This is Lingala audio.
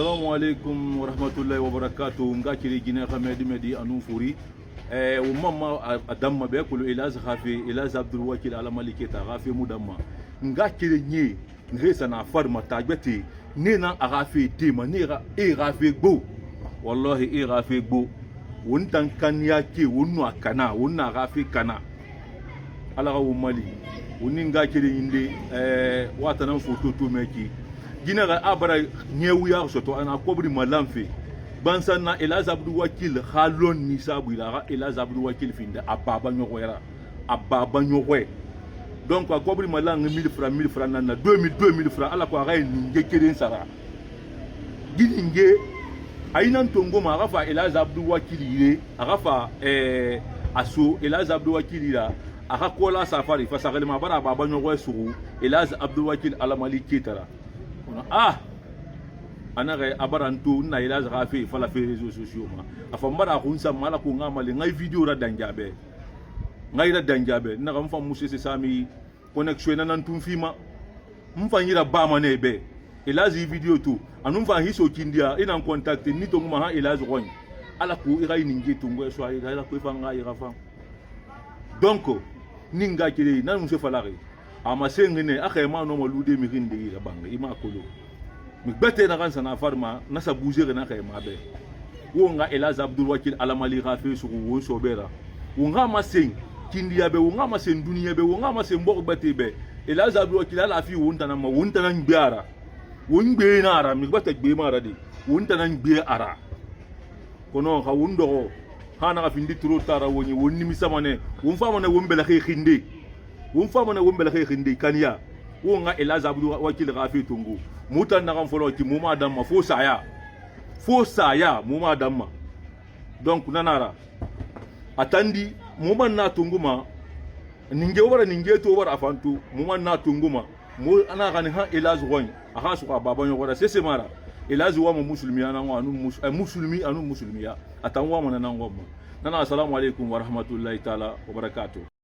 Assalamu alaikum wa rahmatullahi wa barakatuh. Nga kiri gine khamedi medi anu furi. Umama adamma be kulu ilaz khafi ilaz Abdul Wakil ala maliketa khafi mudamma. Nga kiri nye ngesa na farma tagbeti ne na agafi tema ne ga khafi gbo. Wallahi khafi gbo. Wontan kan yake wonnu akana wonna khafi kana. Ala ga umali. Woni nga kiri inde wata nan foto to meki. Gina ga abara nyewu ya soto ana kobri malamfe bansan na Elaz Abdul Wakil halon ni sabu ila Elaz Abdul Wakil finda ababa nyogwera ababa nyogwe donc kwa kobri malang 1000 francs na 2000 francs ala kwa ga ninge keden sara gininge aina ntongo ma gafa Elaz Abdul Wakil ile agafa aso Elaz Abdul Wakil ila aga kola safari fa sagale ma bara ababa nyogwe suru Elaz Abdul Wakil ala maliketara anare abarantu na Elaz Rafi fala fe réseaux sociaux ma afambara kunsa mala ko ngamale ngai video ra danjabe ngai ra danjabe na kam fam musse sami connexion na nan tumfima mfanyira ba manebe Elaz video tu anu mfa hiso kindia ina contact ni to nguma ha Elaz ron ala ko ira ningi tungo so ira ko fa ngai ra fa donc ninga kire na musse falare amasengene akhema no malude mirinde ira banga ima kolo mi bete na kan sana farma na sa bouger na khema be wonga Elaz Abdul Wakil ala mali rafi su wo sobera wonga maseng kindiya be wonga maseng duniya be wonga maseng mbok bete be Elaz Abdul Wakil ala fi wonta na ma wonta na ngbiara wongbe na ara mi bete gbe mara de wonta na ngbe ara kono ha wondo hana ga findi tro tara woni wonni mi samane won fama na wombela khinde wonfama na wombela khinde kaniya wonga Elaz Abdul Wakil rafi tungu mutan na kan folo ki muma damma fo saya muma damma donc nanara atandi muma na tunguma ninge to wara afantu muma na tunguma mo ana kan ha Elaz gon aha su ka baba nyogora sese mara Elaz wa muslimi ana anu muslimi ya atanwa mana nan gomma nana assalamu alaikum wa rahmatullahi taala wa barakatuh.